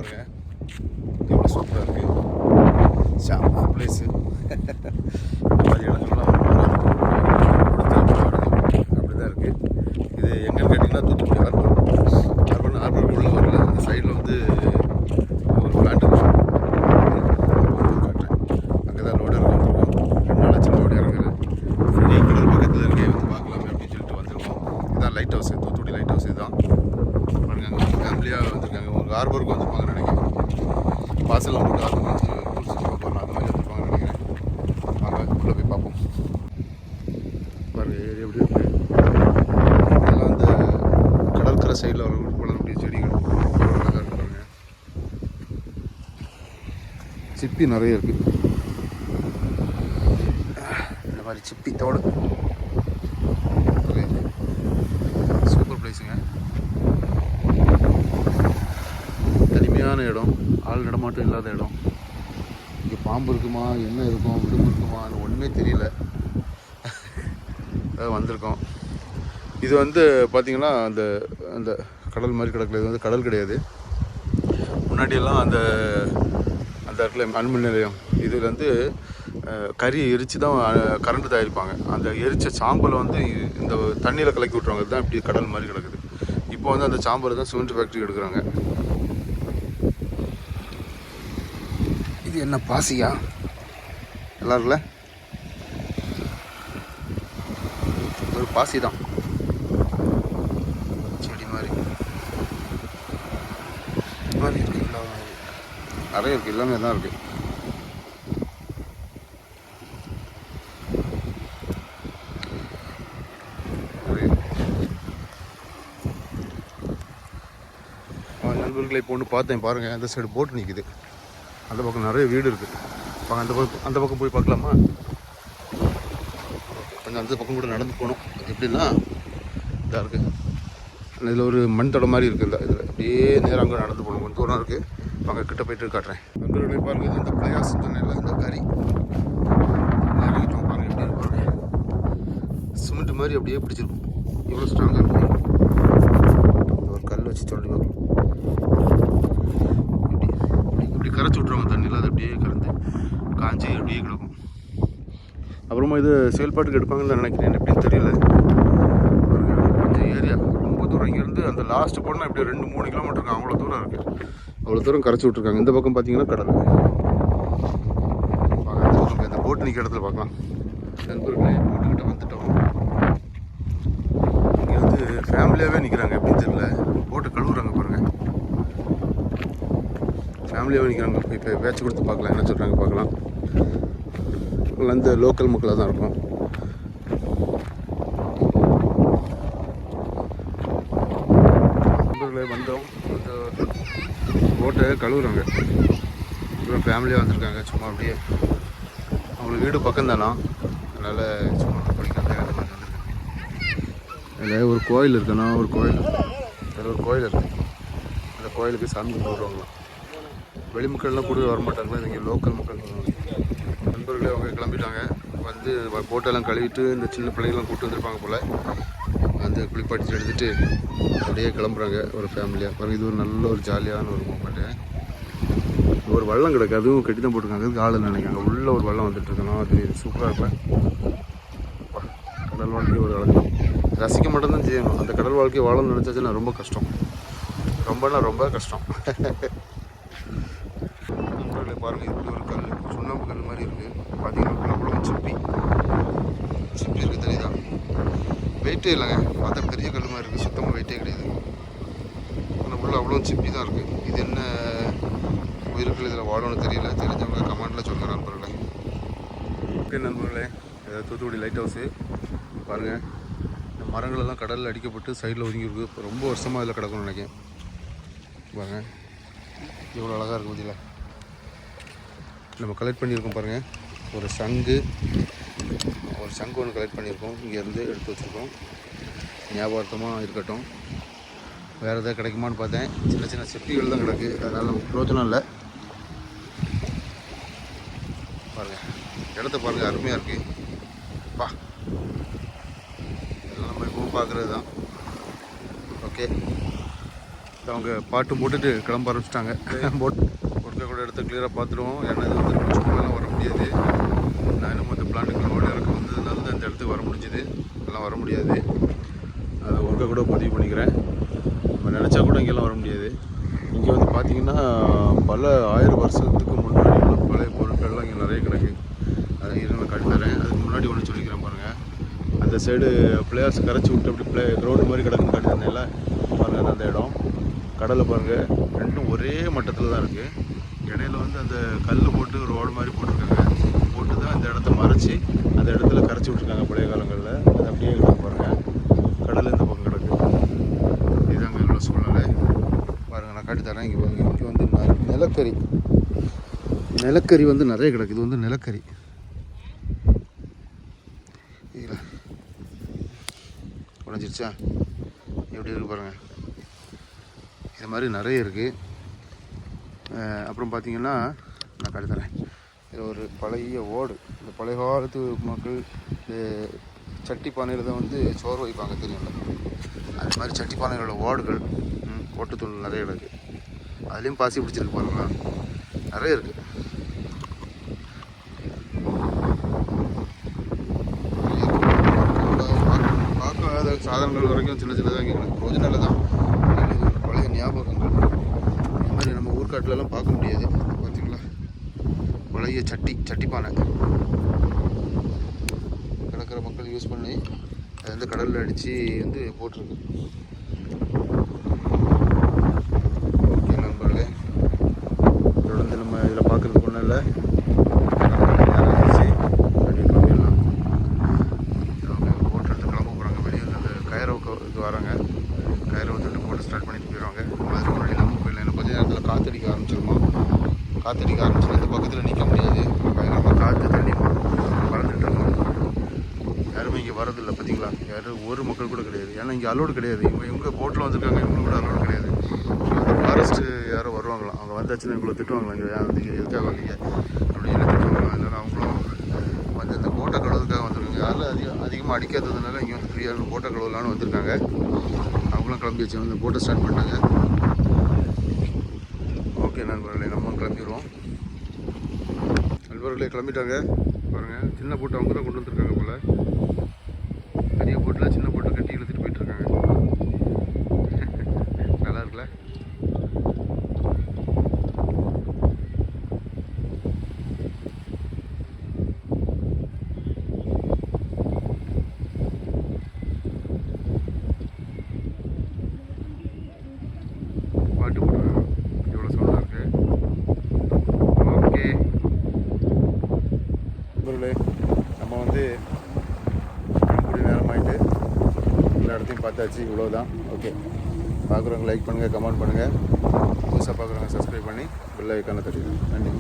பாருங்கள் எவ்வளோ சூப்பராக இருக்குது. ஷாம்பா பிளேஸு மாதிரி இடங்கள்லாம் அப்படி தான் இருக்குது. இது எங்கன்னு கேட்டிங்கன்னா தூத்துக்குடி ஹார்பர் உள்ள வரல. அந்த சைடில் வந்து ஒரு பிளான்ட் காட்டுறேன். அங்கே தான் லோடு இறங்கிருக்கோம். 2 நாளாச்சு லோடு இறங்குது. கடல் பக்கத்தில் இருக்கே வந்து பார்க்கலாமே அப்படின்னு சொல்லிட்டு வந்திருக்கோம். இதுதான் light house, Thoothukudi light house. இதுதான் பாருங்க. அங்கே வந்து ஃபேமிலியாக வந்திருக்காங்க. ஒரு ஹார்பருக்கு வந்திருப்பாங்கன்னு நினைக்கிறேன். வாசலில் போட்டு ஹார்பர் வந்து ஊர் சுற்றி பார்ப்பாங்க. அந்த மாதிரி வந்திருப்பாங்கன்னு நினைக்கிறேன். வாங்க உள்ளே போய் பார்ப்போம். பாருங்கள் ஏரியா எப்படி இருக்குது. இதெல்லாம் அந்த கடற்கரை சைடில் வளரக்கூடிய செடிகள் அழகாக இருக்கு பாருங்க. சிப்பி நிறைய இருக்குது. இந்த மாதிரி சிப்பி தோடு சூப்பர் பிளேஸுங்க. தனிமையான இடம், ஆள் நடமாட்டம் இல்லாத இடம். இங்கே பாம்பு இருக்குமா, என்ன இருக்கும், விடும்பு இருக்குமான்னு ஒன்றுமே தெரியல. வந்திருக்கோம். இது வந்து பார்த்திங்கன்னா அந்த அந்த கடல் மாதிரி கிடக்கல. இது வந்து கடல் கிடையாது. முன்னாடியெல்லாம் அந்த அந்த இடத்துல அணுமின் நிலையம் இதில் வந்து கறியை எரித்து தான் கரண்ட் தயாரிப்பாங்க. அந்த எரித்த சாம்பலை வந்து இந்த தண்ணியில் கலக்கி விட்ருவாங்க. இதுதான் இப்படி கடல் மாதிரி கிடக்குது. இப்போ வந்து அந்த சாம்பலை தான் சிமெண்ட் ஃபேக்ட்ரி எடுக்கிறாங்க. இது என்ன பாசியா எல்லாருல ஒரு பாசி தான், செடி மாதிரி இருக்குது. நிறைய இருக்குது, எல்லாமே தான் இருக்குது. நண்பர்களை இப்போ ஒன்று பார்த்தேன் பாருங்கள். அந்த சைடு போட்டு நிற்குது. அந்த பக்கம் நிறைய வீடு இருக்குது. அந்த பக்கம் போய் பார்க்கலாமா? கொஞ்சம் அந்த பக்கம் கூட நடந்து போகணும். எப்படின்னா இதாக இருக்குது. இதில் ஒரு மண் தடம் மாதிரி இருக்குது. இதில் அப்படியே நேரம் அங்கே நடந்து போகணும். கொஞ்சம் தூரம் இருக்குது. அங்கே கிட்ட போய்ட்டு காட்டுறேன். நண்பர்களை பாருங்கள். இது இந்த பிளேயாஸ் சொன்ன இந்த கறி இறங்கிட்டோம் பாருங்கள். எப்படி இருப்பாங்க. சிமெண்ட் மாதிரி அப்படியே பிடிச்சிருக்கும். எவ்வளோ ஸ்ட்ராங்காக இருக்கும். ஒரு கல் வச்சு சொல்லி பார்க்கலாம். இப்படி கரைச்சி விட்ருவாங்க தண்ணியில். அது அப்படியே கறந்து காஞ்சி அப்படியே கிடக்கும். அப்புறமா இது செயல்பாட்டுக்கு எடுப்பாங்கன்னு நினைக்கிறேன். எப்படின்னு தெரியல. கொஞ்சம் ஏரியா ரொம்ப தூரம். இங்கேருந்து அந்த லாஸ்ட்டு போனால் இப்படி 2-3 கிலோமீட்டர் இருக்கும். அவ்வளோ தூரம் இருக்குது. அவ்வளோ தூரம் கரைச்சி விட்ருக்காங்க. இந்த பக்கம் பார்த்தீங்கன்னா கடல். அந்த பக்கம் இந்த போட்டு நிற்கிற இடத்துல பார்க்கலாம். நண்பர்களே போட்டுக்கிட்ட வந்துட்டோம். இங்கே வந்து ஃபேமிலியாகவே நிற்கிறாங்க. எப்படின்னு தெரியல. போட்டு கழுவுறாங்க பாருங்கள். ஃபேமிலியாகவே நிற்கிறாங்க. இப்போ பேச்சு கொடுத்து பார்க்கலாம் என்ன சொல்கிறாங்க பார்க்கலாம். அந்த லோக்கல் மக்களாக தான் இருக்கும். நண்பர்களே வந்தோம். போட்டை கழுவுறாங்க. அப்புறம் ஃபேமிலியாக வந்திருக்காங்க. சும்மா அப்படியே அவங்களுக்கு வீடு பக்கம் தானா, அதனால் சும்மா படிக்கிறாங்க. அந்த மாதிரி வந்துருக்காங்க. அதில் ஒரு கோயில் இருக்குன்னா ஒரு கோயில் அதில் ஒரு கோயில் இருக்குது. அந்த கோயிலுக்கு சாமி கும்பிட்டு வருவாங்களாம். வெளிமக்கள்லாம் கூட வரமாட்டாங்களா. இங்கே லோக்கல் மக்கள். நண்பர்களே அவங்க கிளம்பிட்டாங்க. வந்து போட்டெல்லாம் கழுவிட்டு இந்த சின்ன பிள்ளைங்களாம் கூப்பிட்டு வந்திருப்பாங்க போல். வந்து குளிப்பாட்டிட்டு எடுத்துகிட்டு அப்படியே கிளம்புறாங்க ஒரு ஃபேமிலியாக. பாருங்கள் இது ஒரு நல்ல ஒரு ஜாலியான ஒரு மூமெண்ட்டு. ஒரு வள்ளம் கிடக்கு. அதுவும் கட்டி தான் போட்டிருக்காங்க. அதுக்கு ஆள் நினைக்காங்க. உள்ளே ஒரு வள்ளம் வந்துட்டுருக்கணும். அது சூப்பராக இருப்பேன். கடல் வாழ்க்கையை ஒரு அழகு ரசிக்க மட்டும்தான் செய்யணும். அந்த கடல் வாழ்க்கையை வாழணும்னு நினச்சாச்சுன்னா ரொம்ப கஷ்டம். ரொம்ப கஷ்டம். நண்பர்களை பாருங்கள். இப்படி ஒரு கல் சுண்ணாம்பு கல் மாதிரி இருக்குது. பார்த்தீங்கன்னா அவ்வளோ சிப்பி இருக்குது. தெரியுதா? வெயிட்டே இல்லைங்க. பார்த்தா பெரிய கல் மாதிரி இருக்குது. சுத்தமாக வெயிட்டே கிடையாது. ஆனால் உள்ள அவ்வளோ சிப்பி தான் இருக்குது. இது என்ன உயிர்கள் இதில் வாழணும்னு தெரியல. தெரிஞ்சவங்க கமெண்டில் சொல்லுங்கள் நண்பர்களே. ஓகே நண்பர்களே, தூத்துக்குடி லைட் ஹவுஸு பாருங்கள். இந்த மரங்களெல்லாம் கடலில் அடிக்கப்பட்டு சைடில் ஒதுங்கி இருக்குது. ரொம்ப வருஷமாக இதில் கிடக்கும்னு நினைக்கிறேன். பாருங்கள் எவ்வளோ அழகாக இருக்குது. பார்த்தீங்களா? நம்ம கலெக்ட் பண்ணியிருக்கோம் பாருங்கள். ஒரு சங்கு ஒன்று கலெக்ட் பண்ணியிருக்கோம். இங்கேருந்து எடுத்து வச்சுருக்கோம். ஞாபகார்த்தமாக இருக்கட்டும். வேறு எதாவது கிடைக்குமான்னு பார்த்தேன். சின்ன சின்ன சிப்பிகள் தான் கிடக்கு. அதனால் நமக்கு பிரோஜனம் இல்லை. பாருங்கள் இடத்த பாருங்கள். அருமையாக இருக்குது. பா இதெல்லாம் நம்ம இப்போ பார்க்குறது தான். ஓகே அவங்க பாட்டு போட்டுட்டு கிளம்ப ஆரம்பிச்சிட்டாங்க. ஒர்க்கை கூட எடுத்து கிளியராக பார்த்துருவோம். ஏன்னா இது வந்து நம்ம சும்மாலாம் வர முடியாது. நான் இன்னும் இந்த பிளான்ட்டுக்கு லோடு இறக்க வந்ததுனால தான் இந்த இடத்துக்கு வர முடிஞ்சுது. எல்லாம் வர முடியாது. அதை ஒர்க்கை கூட பதிவு பண்ணிக்கிறேன். நம்ம நினச்சா கூட இங்கெல்லாம் வர முடியாது. இங்கே வந்து பார்த்திங்கன்னா பல 1000 வருஷத்துக்கு முன்னாடி உள்ள பழைய பொருட்கள்லாம் இங்கே நிறைய கிடக்கு. அதை இருங்க காட்டி தரேன். அதுக்கு முன்னாடி ஒன்று சொல்லிக்கிறேன் பாருங்கள். அந்த சைடு பிளேயர்ஸ் கரைச்சி விட்டு அப்படி கிரவுண்டு மாதிரி கிடக்குன்னு காட்டி தந்தேன்ல பாருங்கள். அந்த இடம் கடலை பாருங்கள், ரெண்டும் ஒரே மட்டத்தில் தான் இருக்குது. இடையில வந்து அந்த கல் போட்டு ரோடு மாதிரி போட்டிருக்காங்க. போட்டு தான் இந்த இடத்த மறைச்சி அந்த இடத்துல கரைச்சி விட்ருக்காங்க பழைய காலங்களில். அது அப்படியே கிடக்கு பாருங்கள். கடல் இந்த பக்கம் கிடக்கு. இதுதாங்க இவ்வளோ சூழ்நிலை பாருங்கள். நான் காட்டி தரேன். இங்கே பாருங்கள். இங்கே வந்து நிலக்கரி வந்து நிறைய கிடக்கு. இது வந்து நிலக்கரி. இதில் உடஞ்சிருச்சா? எப்படி இருக்குது பாருங்கள். இது மாதிரி நிறைய இருக்குது. அப்புறம் பார்த்திங்கன்னா நான் காட்டி தரேன். இது ஒரு பழைய ஓடு. இந்த பழைய காலத்து மக்கள் இந்த சட்டி பானையில் தான் வந்து சோறு வைப்பாங்க, தெரியும்ல. அது மாதிரி சட்டி பானைகளோட ஓடுகள், ஓட்டுத்தூள் நிறைய இருக்குது. அதுலேயும் பாசி பிடிச்சிருக்கு பாருங்களா, நிறைய இருக்குது. பார்க்காத சாதனங்கள் வரைக்கும் சின்ன சின்னதாக இங்கே ஒரிஜினலில் தான். இது ஒரு பழைய ஞாபகங்கள். இந்த மாதிரி நம்ம ஊர்காட்டிலலாம் பார்க்க முடியாது. பார்த்தீங்களா, பழைய சட்டி பானை கிடக்கிற மக்கள் யூஸ் பண்ணி அது வந்து கடலில் அடித்து வந்து போட்டிருக்கு. ஓகே நண்பர்களே, தொடர்ந்து நம்ம இதில் பார்க்குறதுக்கு ஒன்றும் இல்லை. வராங்க கயிறை வந்துட்டு போட்டு ஸ்டார்ட் பண்ணிட்டு போயிடுவாங்க. அதுக்கு முன்னாடி நம்ம போயிடலாம். இன்னும் கொஞ்சம் நேரத்தில் காற்றடிக்க ஆரம்பிச்சிருமா. காற்றடிக்க ஆரம்பிச்சுன்னா இந்த பக்கத்தில் நிற்க முடியாது. பயங்கரமாக காற்று தண்ணி பறந்துட்டு இருக்கோம். யாருமே இங்கே வரதில்லை பார்த்தீங்களா. யாரும் ஒரு மக்கள் கூட கிடையாது. ஏன்னா இங்கே அலோடு கிடையாது. இவங்க போட்டில் வந்திருக்காங்க, இவங்க கூட அலோடு கிடையாது. ஃபாரஸ்ட்டு யாரோ வருவாங்களாம். அவங்க வந்தாச்சுன்னா இவங்களை திட்டுவாங்களாம். இங்கே ஏன் வந்தீங்க, எதுக்காக வந்தீங்க அப்படின்னு திட்டுவாங்களாம். இல்லைன்னா அவங்களும் வந்து இந்த போட்டை கழுவுறதுக்காக வந்திருக்காங்க. யாரும் அதிகமாக அடிக்காததுனால இங்கே வந்து ஃப்ரீயாக போட்டை கழுவலான்னு வந்திருக்காங்க. அவங்களும் கிளம்பி வச்சு வந்து போட்டை ஸ்டார்ட் பண்ணாங்க. ஓகே நண்பர்களே, நம்ம கிளம்பிடுவோம். நண்பர்களே கிளம்பிட்டாங்க பாருங்கள். சின்ன போட்டு அவங்க தான் கொண்டு வந்துருக்காங்க போல். பெரிய போட்டில் சின்ன போட்டை கட்டி இழுத்துட்டு போயிட்டுருக்காங்க. நல்லா இருக்குல்ல. பாட்டு போடுறாங்க, எவ்வளோ சவுண்டாக இருக்குது. ஓகே நண்பர்களே, நம்ம வந்து கூடிய நேரம் ஆகிட்டு எல்லா இடத்தையும் பார்த்தாச்சு. இவ்வளோதான். ஓகே, பார்க்குறவங்க லைக் பண்ணுங்கள், கமெண்ட் பண்ணுங்கள். புதுசாக பார்க்குறவங்க சப்ஸ்கிரைப் பண்ணி பெல் ஐக்கானை தட்டிடுங்க. நன்றி.